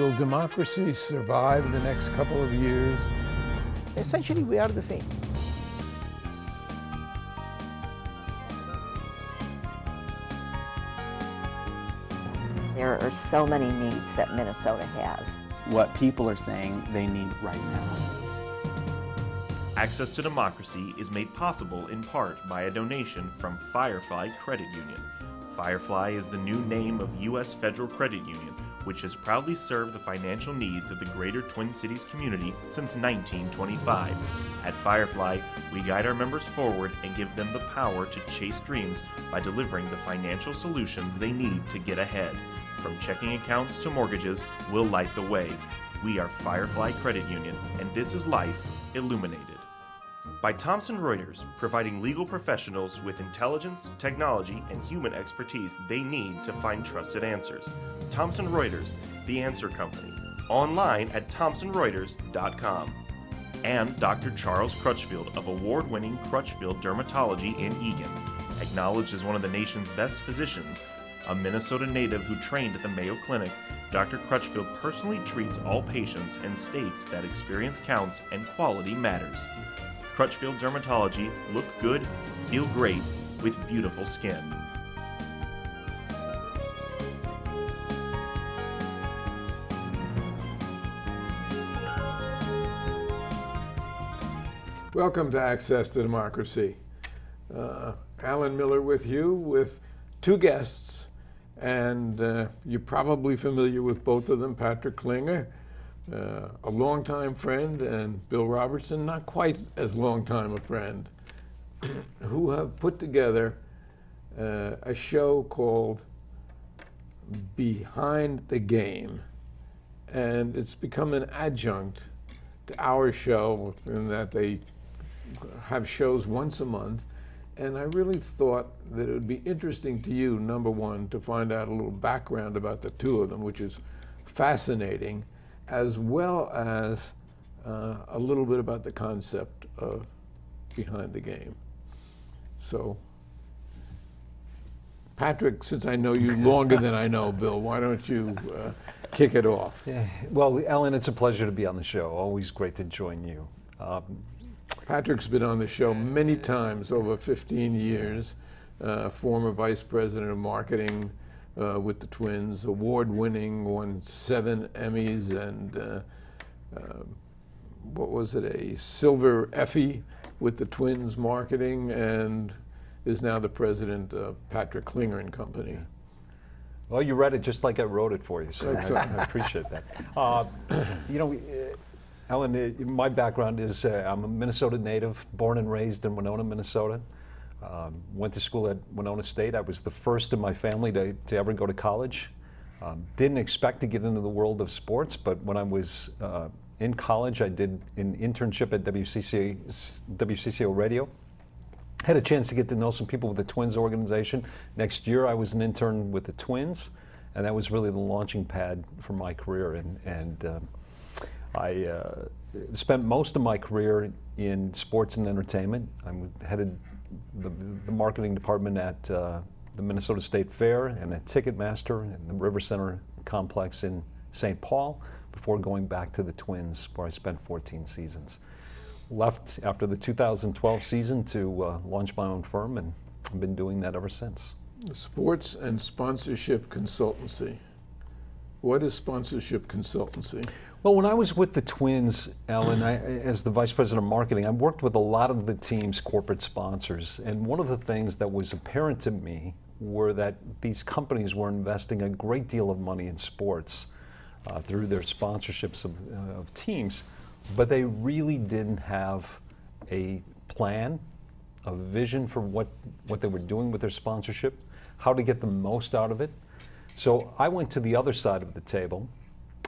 Will democracy survive the next couple of years? Essentially, we are the same. There are so many needs that Minnesota has. What people are saying they need right now. Access to Democracy is made possible in part by a donation from Firefly Credit Union. Firefly is the new name of U.S. Federal Credit Union, which has proudly served the financial needs of the greater Twin Cities community since 1925. At Firefly, we guide our members forward and give them the power to chase dreams by delivering the financial solutions they need to get ahead. From checking accounts to mortgages, we'll light the way. We are Firefly Credit Union, and this is life illuminated. By Thomson Reuters, providing legal professionals with intelligence, technology, and human expertise they need to find trusted answers. Thomson Reuters, the answer company. Online at thomsonreuters.com. And Dr. Charles Crutchfield of award-winning Crutchfield Dermatology in Eagan. Acknowledged as one of the nation's best physicians, a Minnesota native who trained at the Mayo Clinic, Dr. Crutchfield personally treats all patients and states that experience counts and quality matters. Crutchfield Dermatology, look good, feel great, with beautiful skin. Welcome to Access to Democracy. Alan Miller with you with two guests, and you're probably familiar with both of them, Patrick Klinger, a longtime friend, and Bill Robertson, not quite as longtime a friend, who have put together a show called Behind the Game. And it's become an adjunct to our show in that they have shows once a month. And I really thought that it would be interesting to you, number one, to find out a little background about the two of them, which is fascinating, as well as a little bit about the concept of Behind the Game. So, Patrick, since I know you longer than I know Bill, why don't you kick it off? Yeah. Well, Ellen, it's a pleasure to be on the show. Always great to join you. Patrick's been on the show many times over 15 years, former vice president of marketing with the Twins, award-winning, won 7 Emmys and what was it, a silver Effie with the Twins marketing, and is now the president of Patrick Klinger and Company. Well, you read it just like I wrote it for you, so I appreciate that. You know, Ellen, my background is I'm a Minnesota native, born and raised in Winona, Minnesota. Went to school at Winona State. I was the first in my family to ever go to college. Didn't expect to get into the world of sports, but when I was in college, I did an internship at WCCO Radio. Had a chance to get to know some people with the Twins organization. Next year, I was an intern with the Twins, and that was really the launching pad for my career. I spent most of my career in sports and entertainment. I headed the marketing department at the Minnesota State Fair and at Ticketmaster and the River Center complex in St. Paul before going back to the Twins, where I spent 14 seasons. Left after the 2012 season to launch my own firm, and I've been doing that ever since. Sports and sponsorship consultancy. What is sponsorship consultancy? Well, when I was with the Twins, Alan, as the vice president of marketing, I worked with a lot of the team's corporate sponsors. And one of the things that was apparent to me were that these companies were investing a great deal of money in sports through their sponsorships of teams, but they really didn't have a plan, a vision for what they were doing with their sponsorship, how to get the most out of it. So I went to the other side of the table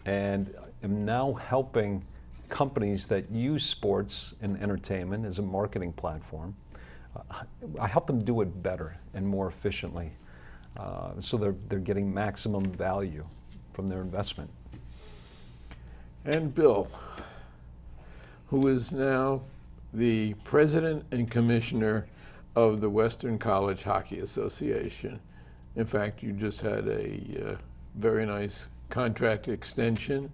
and am now helping companies that use sports and entertainment as a marketing platform. I help them do it better and more efficiently, so they're getting maximum value from their investment. And Bill, who is now the president and commissioner of the Western Collegiate Hockey Association. In fact, you just had a very nice contract extension,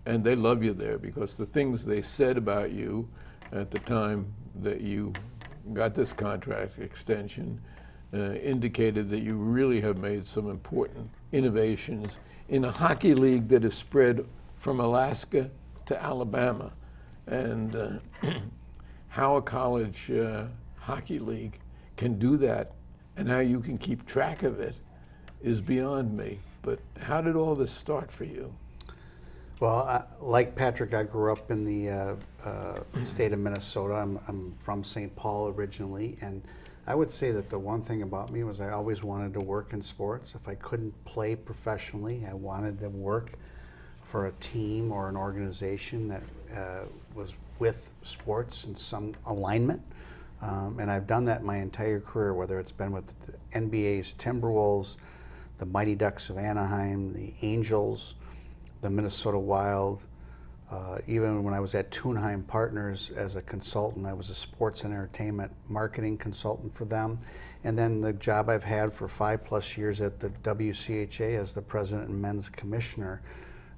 and they love you there because the things they said about you at the time that you got this contract extension indicated that you really have made some important innovations in a hockey league that is spread from Alaska to Alabama. And how a college hockey league can do that and how you can keep track of it is beyond me. But how did all this start for you? Well, like Patrick, I grew up in the state of Minnesota. I'm from St. Paul originally, and I would say that the one thing about me was I always wanted to work in sports. If I couldn't play professionally, I wanted to work for a team or an organization that was with sports in some alignment. And I've done that my entire career, whether it's been with the NBA's Timberwolves, the Mighty Ducks of Anaheim, the Angels, the Minnesota Wild. Even when I was at Thunheim Partners as a consultant, I was a sports and entertainment marketing consultant for them. And then the job I've had for 5+ years at the WCHA as the president and men's commissioner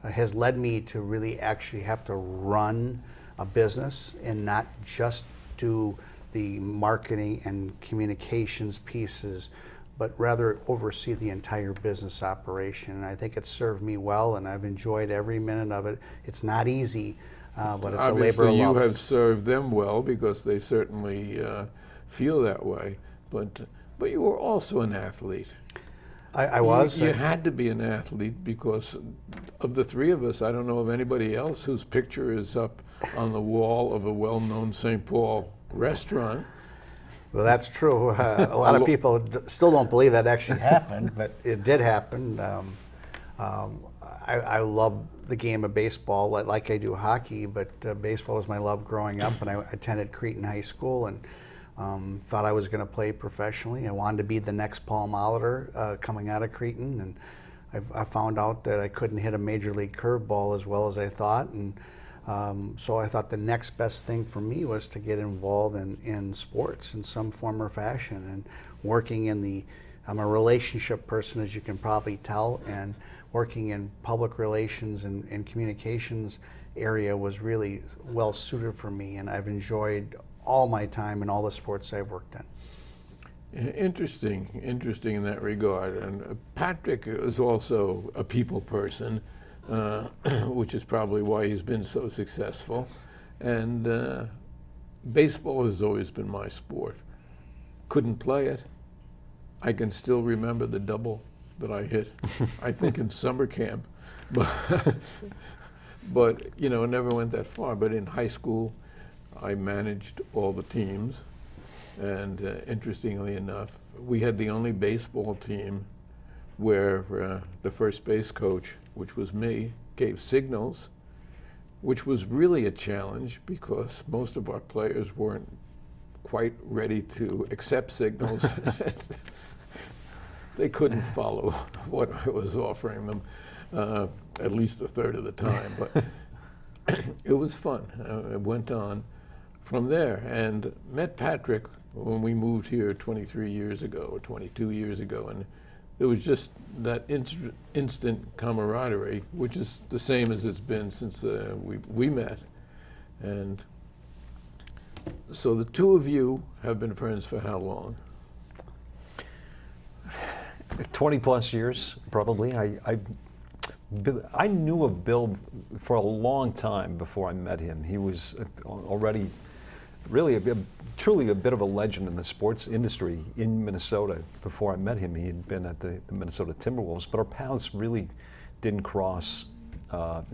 has led me to really actually have to run a business and not just do the marketing and communications pieces, but rather oversee the entire business operation. And I think it's served me well, and I've enjoyed every minute of it. It's not easy, but it's a labor of love. Obviously, you have served them well because they certainly feel that way. But you were also an athlete. I was. You had to be an athlete because of the three of us, I don't know of anybody else whose picture is up on the wall of a well-known St. Paul restaurant. Well, that's true. A lot of people still don't believe that actually happened, but it did happen. I love the game of baseball like I do hockey, but baseball was my love growing up, and I attended Cretin High School and thought I was going to play professionally. I wanted to be the next Paul Molitor coming out of Cretin, and I found out that I couldn't hit a major league curveball as well as I thought, and so I thought the next best thing for me was to get involved in sports in some form or fashion, and working in I'm a relationship person, as you can probably tell, and working in public relations and communications area was really well suited for me, and I've enjoyed all my time in all the sports I've worked in. Interesting in that regard. And Patrick is also a people person, which is probably why he's been so successful. And baseball has always been my sport. Couldn't play it. I can still remember the double that I hit, I think in summer camp. But you know, it never went that far. But in high school, I managed all the teams. And interestingly enough, we had the only baseball team where the first base coach, which was me, gave signals, which was really a challenge because most of our players weren't quite ready to accept signals. They couldn't follow what I was offering them, at least a third of the time. But it was fun. I went on from there and met Patrick when we moved here 23 years ago or 22 years ago, and it was just that instant camaraderie, which is the same as it's been since we met. And so the two of you have been friends for how long? 20+ years, probably. I knew of Bill for a long time before I met him. He was already really truly a bit of a legend in the sports industry in Minnesota. Before I met him, he had been at the Minnesota Timberwolves, but our paths really didn't cross.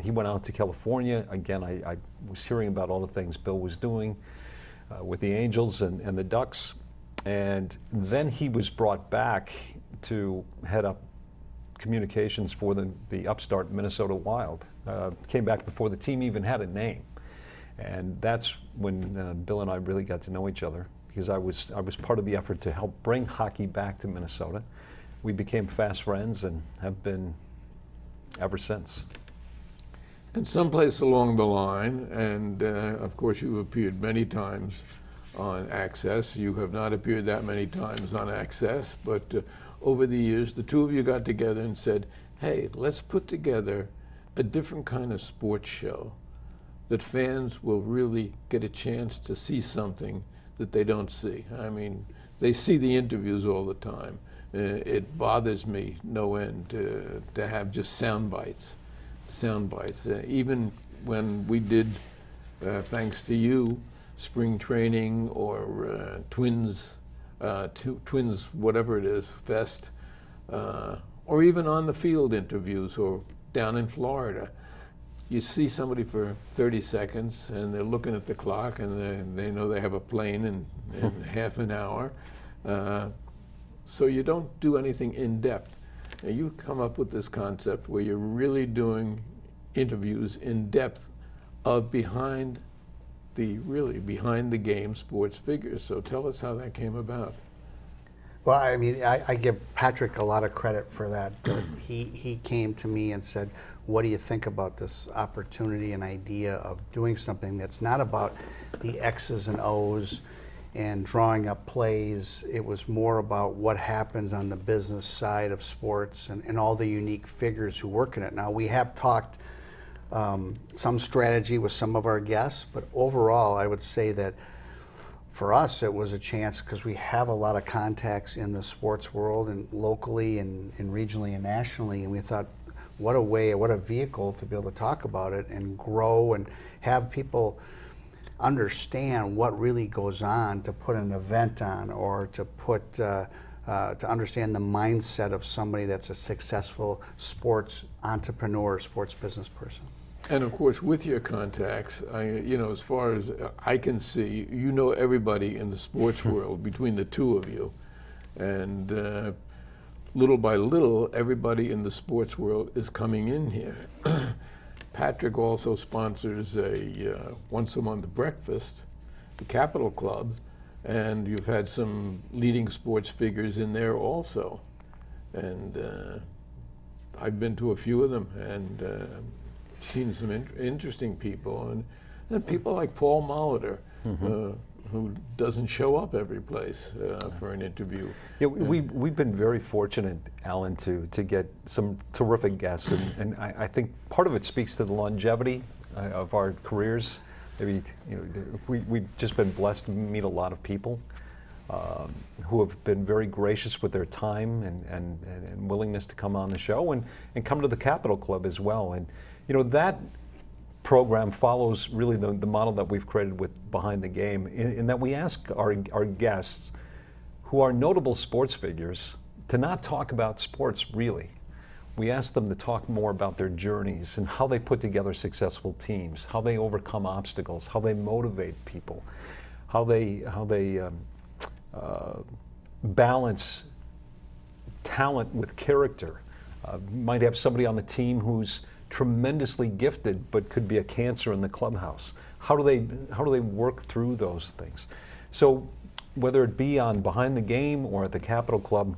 He went out to California. Again, I was hearing about all the things Bill was doing with the Angels and the Ducks. And then he was brought back to head up communications for the upstart Minnesota Wild. Came back before the team even had a name. And that's when Bill and I really got to know each other, because I was part of the effort to help bring hockey back to Minnesota. We became fast friends and have been ever since. And someplace along the line, and of course you appeared many times on Access. You have not appeared that many times on Access, but over the years, the two of you got together and said, hey, let's put together a different kind of sports show that fans will really get a chance to see something that they don't see. I mean, they see the interviews all the time. It bothers me no end to have just sound bites. Even when we did, thanks to you, spring training or Twins, whatever it is, Fest, or even on the field interviews or down in Florida, you see somebody for 30 seconds and they're looking at the clock and they know they have a plane in half an hour. So you don't do anything in depth. Now you come up with this concept where you're really doing interviews in depth of behind the game sports figures. So tell us how that came about. Well, I mean, I give Patrick a lot of credit for that. He came to me and said, what do you think about this opportunity and idea of doing something that's not about the X's and O's and drawing up plays? It was more about what happens on the business side of sports and all the unique figures who work in it. Now, we have talked some strategy with some of our guests, but overall, I would say that for us, it was a chance because we have a lot of contacts in the sports world and locally and regionally and nationally, and we thought, what a vehicle to be able to talk about it and grow and have people understand what really goes on to put an event on, or to put to understand the mindset of somebody that's a successful sports entrepreneur, sports business person. And of course, with your contacts, as far as I can see, you know everybody in the sports world between the two of you. And little by little, everybody in the sports world is coming in here. Patrick also sponsors a once a month breakfast, the Capital Club, and you've had some leading sports figures in there also. And I've been to a few of them and seen some interesting people, and people like Paul Molitor, who doesn't show up every place for an interview. Yeah, we've been very fortunate, Alan, to get some terrific guests, and I think part of it speaks to the longevity of our careers. Maybe we've just been blessed to meet a lot of people who have been very gracious with their time and willingness to come on the show and come to the Capital Club as well. And that program follows really the model that we've created with Behind the Game, in that we ask our guests who are notable sports figures to not talk about sports really. We ask them to talk more about their journeys and how they put together successful teams, how they overcome obstacles, how they motivate people, how they balance talent with character. Might have somebody on the team who's tremendously gifted but could be a cancer in the clubhouse. How do they work through those things? So whether it be on Behind the Game or at the Capital Club,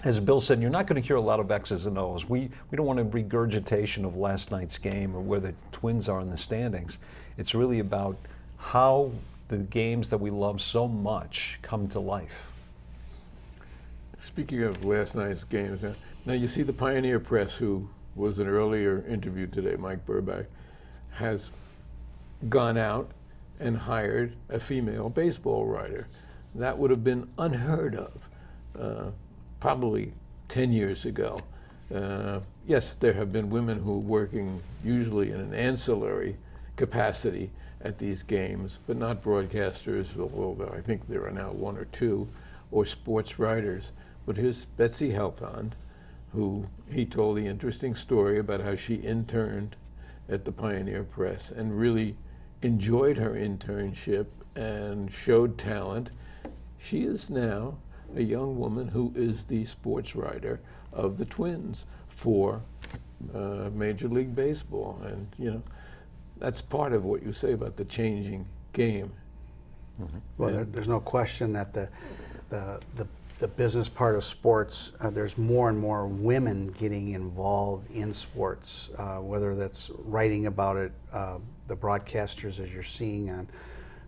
as Bill said, you're not going to hear a lot of X's and O's. We don't want a regurgitation of last night's game or where the Twins are in the standings. It's really about how the games that we love so much come to life. Speaking of last night's games, now you see the Pioneer Press, who was an earlier interview today, Mike Burbach, has gone out and hired a female baseball writer. That would have been unheard of probably 10 years ago. Yes, there have been women who are working usually in an ancillary capacity at these games, but not broadcasters, although I think there are now one or two, or sports writers. But here's Betsy Helfand, who he told the interesting story about how she interned at the Pioneer Press and really enjoyed her internship and showed talent. She is now a young woman who is the sports writer of the Twins for Major League Baseball. And that's part of what you say about the changing game. Well, there's no question that the business part of sports, there's more and more women getting involved in sports, whether that's writing about it, the broadcasters as you're seeing on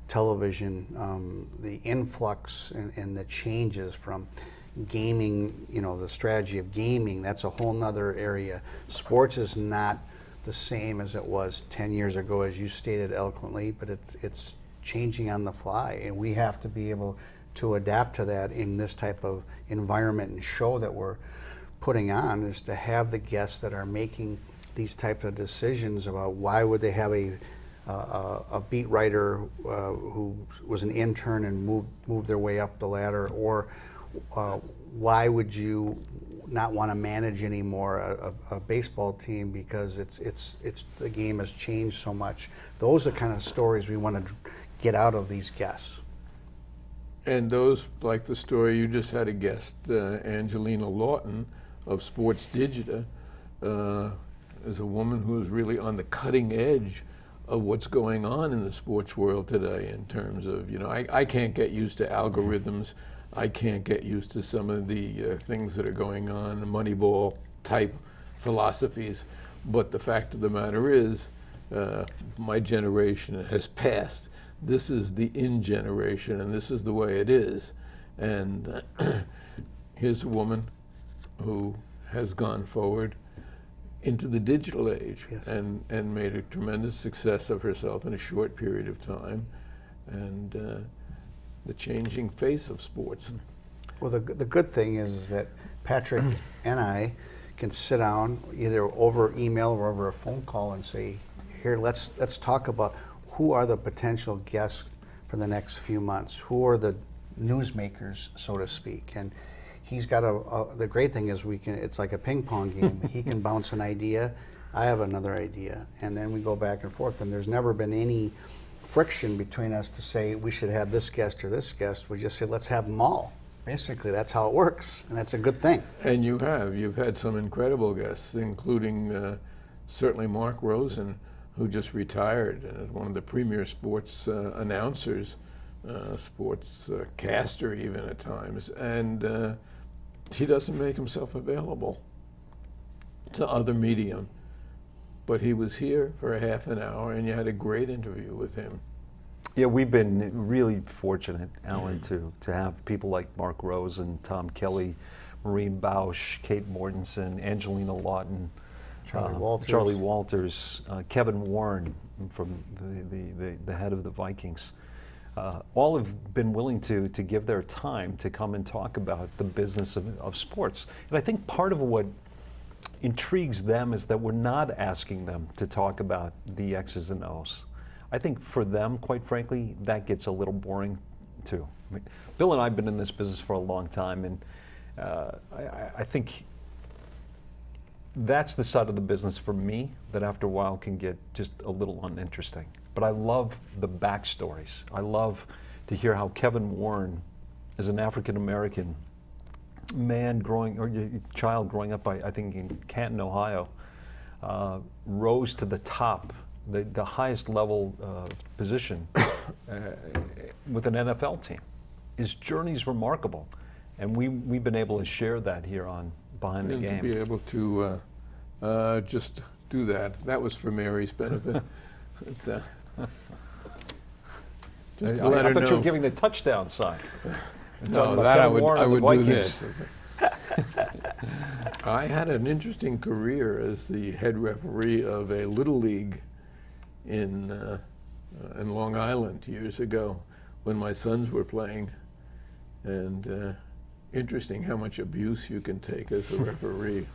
television, the influx and the changes from gaming, the strategy of gaming, that's a whole nother area. Sports is not the same as it was 10 years ago, as you stated eloquently, but it's changing on the fly, and we have to be able to adapt to that in this type of environment and show that we're putting on, is to have the guests that are making these types of decisions about why would they have a beat writer who was an intern and moved their way up the ladder, or why would you not want to manage anymore a baseball team because it's the game has changed so much. Those are kind of stories we want to get out of these guests. And those, like the story you just had a guest, Angelina Lawton of Sports Digita, is a woman who is really on the cutting edge of what's going on in the sports world today in terms of, I can't get used to algorithms. I can't get used to some of the things that are going on, the Moneyball type philosophies. But the fact of the matter is, my generation has passed. This is the in generation, and this is the way it is. And here's a woman who has gone forward into the digital age. Yes. and made a tremendous success of herself in a short period of time, and the changing face of sports. Well, the good thing is that Patrick and I can sit down either over email or over a phone call and say, here, let's talk about who are the potential guests for the next few months, who are the newsmakers, so to speak. And he's got the great thing is it's like a ping pong game. He can bounce an idea, I have another idea, and then we go back and forth, and there's never been any friction between us to say we should have this guest or this guest. We just say let's have them all. Basically, that's how it works, and that's a good thing. And you've had some incredible guests, including certainly Mark Rosen, who just retired and is one of the premier sports announcers, sports caster even at times, and he doesn't make himself available to other medium. But he was here for a half an hour, and you had a great interview with him. Yeah, we've been really fortunate, Alan, to have people like Mark Rosen, Tom Kelly, Maureen Bausch, Kate Mortensen, Angelina Lawton, Charlie Walters, Kevin Warren from the head of the Vikings. All have been willing to give their time to come and talk about the business of sports. And I think part of what intrigues them is that we're not asking them to talk about the X's and O's. I think for them, quite frankly, that gets a little boring too. I mean, Bill and I have been in this business for a long time, and I think that's the side of the business for me that after a while can get just a little uninteresting. But I love the backstories. I love to hear how Kevin Warren, as an African American child growing up, I think in Canton, Ohio, rose to the top, the highest level position with an NFL team. His journey's remarkable, and we've been able to share that here on Behind the Game. To be able to just do that was for Mary's benefit. It's, just to let her I thought know. you were giving the touchdown sign. No, that I would do this. I had an interesting career as the head referee of a little league in Long Island years ago when my sons were playing, and interesting how much abuse you can take as a referee.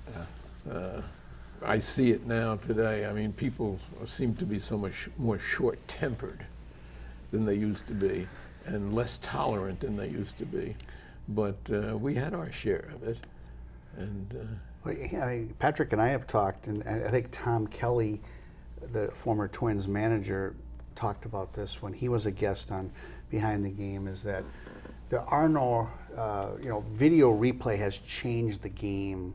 I see it now today. I mean, people seem to be so much more short-tempered than they used to be, and less tolerant than they used to be. But we had our share of it. And well, yeah, I mean, Patrick and I have talked, and I think Tom Kelly, the former Twins manager, talked about this when he was a guest on Behind the Game, is that there are no, video replay has changed the game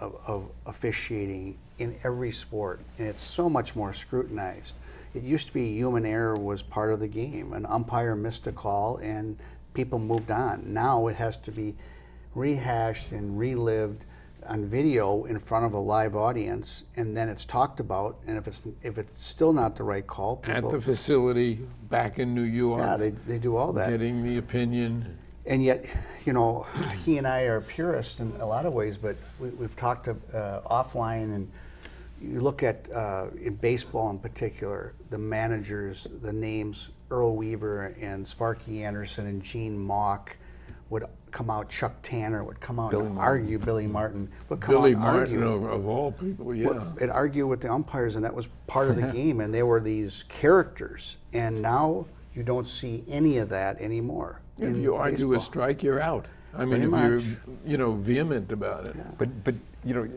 of officiating in every sport, and it's so much more scrutinized. It used to be human error was part of the game. An umpire missed a call and people moved on. Now it has to be rehashed and relived on video in front of a live audience, and then it's talked about, and if it's still not the right call, people, at the facility back in New York, yeah, they do all that. Getting the opinion. And yet, you know, he and I are purists in a lot of ways, but we've talked offline, and you look at, in baseball in particular, the managers, the names, Earl Weaver and Sparky Anderson and Gene Mauch would come out, Chuck Tanner would come out and argue, Billy Martin would come Billy out and Martin argue. of all people, yeah. And argue with the umpires, and that was part of the game, and they were these characters. And now you don't see any of that anymore. If in you argue a baseball. strike, you're out. I mean, if Pretty you're, you know, vehement about it. But you know,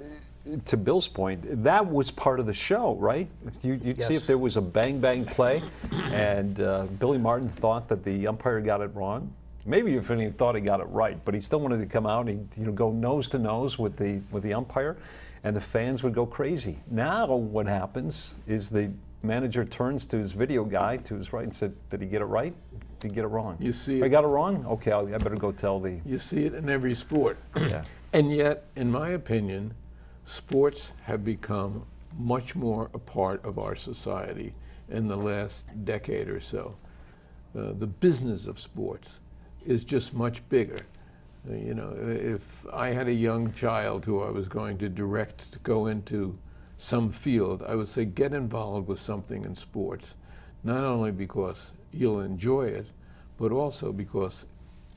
to Bill's point, that was part of the show, right? You'd see if Yes. there was a bang play, and Billy Martin thought that the umpire got it wrong. Maybe if he thought he got it right, but he still wanted to come out and go nose to nose with the umpire, and the fans would go crazy. Now what happens is the manager turns to his video guy to his right and said, "Did he get it right? Did he get it wrong? You see I it. got it wrong? Okay, I better go tell the." You see it in every sport. Yeah. And yet, in my opinion, sports have become much more a part of our society in the last decade or so. The business of sports is just much bigger. You know, if I had a young child who I was going to direct to go into some field, I would say get involved with something in sports, not only because you'll enjoy it, but also because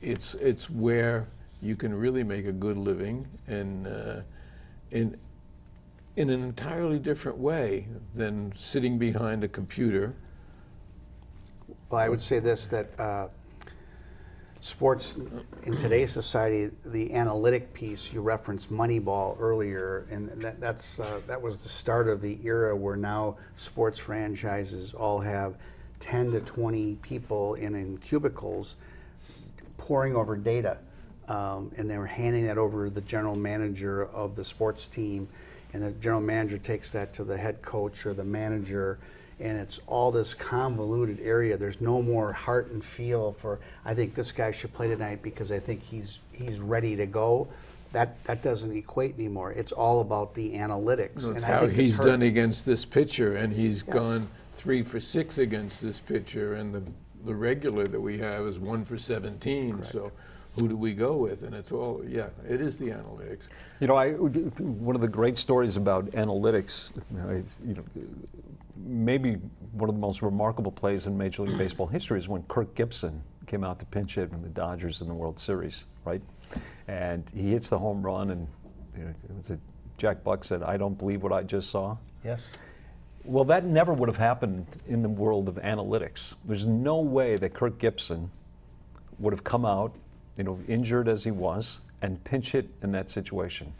it's where you can really make a good living and in an entirely different way than sitting behind a computer. Well, I would say this, that sports in today's society, the analytic piece, you referenced Moneyball earlier, and that was the start of the era where now sports franchises all have 10 to 20 people in cubicles poring over data, and they were handing that over to the general manager of the sports team, and the general manager takes that to the head coach or the manager, and it's all this convoluted area. There's no more heart and feel for, I think this guy should play tonight because I think he's ready to go. That doesn't equate anymore. It's all about the analytics. That's and I how think he's it's hurt. done against this pitcher, and he's Yes. gone 3 for 6 against this pitcher, and the regular that we have is 1 for 17. Correct. So who do we go with? And it's all, yeah, it is the analytics. You know, one of the great stories about analytics, maybe one of the most remarkable plays in Major League Baseball history is when Kirk Gibson came out to pinch hit in the Dodgers in the World Series, right? And he hits the home run, and Jack Buck said, "I don't believe what I just saw." Yes. Well, that never would have happened in the world of analytics. There's no way that Kirk Gibson would have come out, injured as he was, and pinch hit in that situation.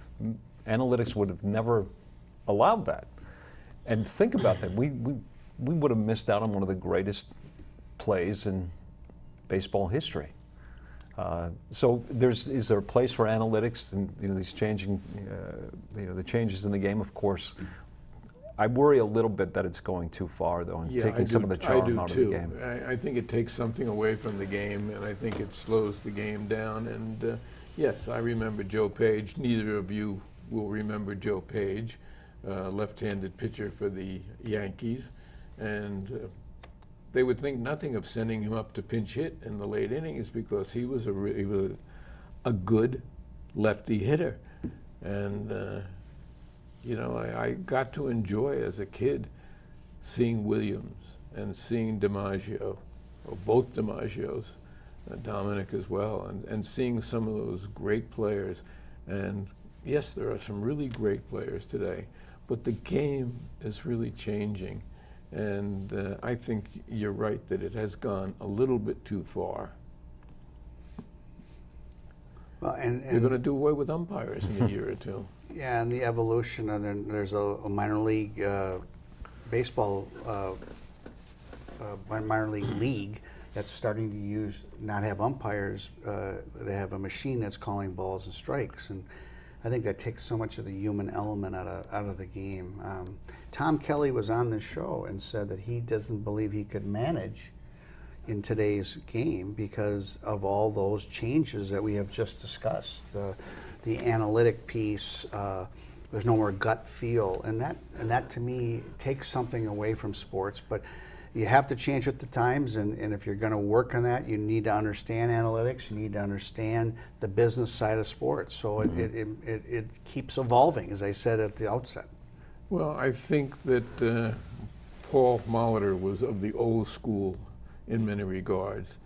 Analytics would have never allowed that. And think about that. We would have missed out on one of the greatest plays in baseball history. So is there a place for analytics and these changing, the changes in the game? Of course, I worry a little bit that it's going too far, though, and taking some of the charm out of the game. I think it takes something away from the game, and I think it slows the game down. And yes, I remember Joe Page. Neither of you will remember Joe Page, left-handed pitcher for the Yankees, and they would think nothing of sending him up to pinch hit in the late innings because he was a good lefty hitter. And I got to enjoy as a kid seeing Williams and seeing DiMaggio, or both DiMaggios, Dominic as well, and seeing some of those great players. And yes, there are some really great players today, but the game is really changing. And I think you're right that it has gone a little bit too far. Well, They're going to do away with umpires in a year or two. Yeah, and the evolution, and then there's a minor league baseball, minor league that's starting to not have umpires. They have a machine that's calling balls and strikes, and I think that takes so much of the human element out of the game. Tom Kelly was on this show and said that he doesn't believe he could manage in today's game because of all those changes that we have just discussed. The analytic piece, there's no more gut feel, and that to me takes something away from sports. But you have to change with the times, and if you're going to work on that, you need to understand analytics. You need to understand the business side of sports. So it keeps evolving, as I said at the outset. Well, I think that Paul Molitor was of the old school in many regards,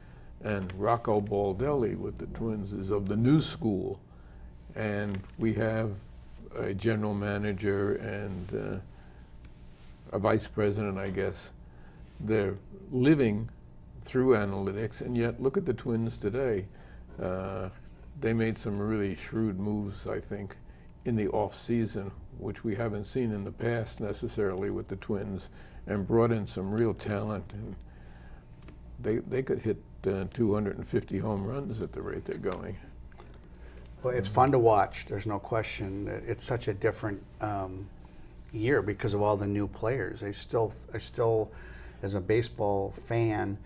and Rocco Baldelli with the Twins is of the new school. And we have a general manager and a vice president, I guess. They're living through analytics, and yet look at the Twins today. They made some really shrewd moves, I think, in the off season, which we haven't seen in the past necessarily with the Twins, and brought in some real talent. And they could hit 250 home runs at the rate they're going. Well, it's fun to watch. There's no question. It's such a different year because of all the new players. I still, as a baseball fan,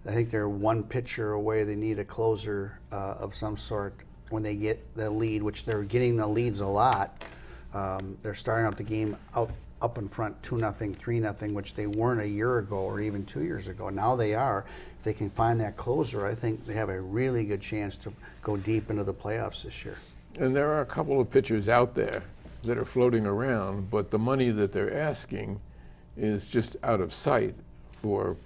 I think they're one pitcher away. They need a closer of some sort when they get the lead, which they're getting the leads a lot. They're starting out the game up in front 2-0, 3-0, which they weren't a year ago or even 2 years ago. Now they are. If they can find that closer, I think they have a really good chance to go deep into the playoffs this year. And there are a couple of pitchers out there that are floating around, but the money that they're asking is just out of sight for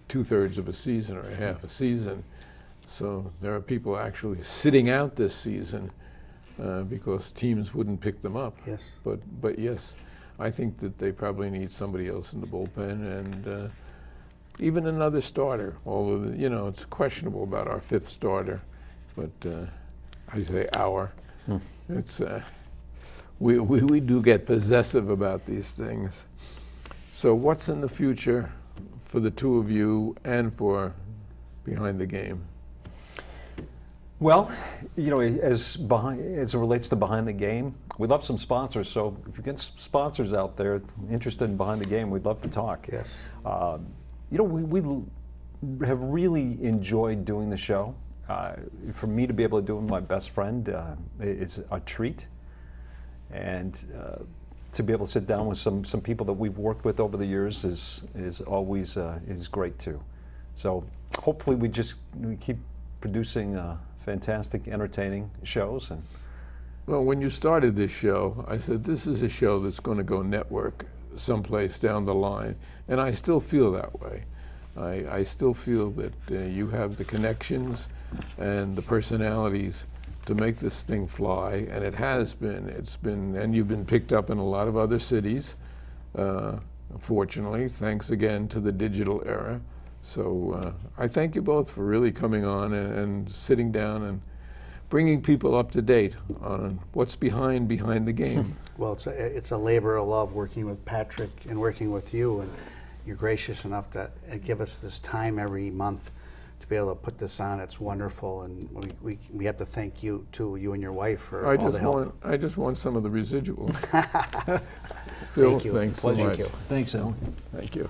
2/3 of a season or a half a season. So there are people actually sitting out this season because teams wouldn't pick them up. Yes. But yes, I think that they probably need somebody else in the bullpen, and even another starter. Although it's questionable about our 5th starter, but I say our. It's we do get possessive about these things. So what's in the future for the two of you and for Behind the Game? Well, as it relates to Behind the Game, we love some sponsors. So if you get sponsors out there interested in Behind the Game, we'd love to talk. Yes. We have really enjoyed doing the show. For me to be able to do it with my best friend is a treat. And to be able to sit down with some people that we've worked with over the years is always is great too. So hopefully we keep producing fantastic, entertaining shows. And Well, when you started this show, I said this is a show that's going to go network someplace down the line, and I still feel that way. I still feel that you have the connections and the personalities to make this thing fly, and it has been. It's been, and you've been picked up in a lot of other cities, fortunately, thanks again to the digital era. So I thank you both for really coming on and sitting down and bringing people up to date on what's behind the game. Well, it's a labor of love working with Patrick and working with you, and you're gracious enough to give us this time every month to be able to put this on. It's wonderful, and we have to thank you too, you and your wife, for all the help. I just want some of the residuals. Phil, Thank you. thanks so Pleasure. much. thanks, Alan. Thank you.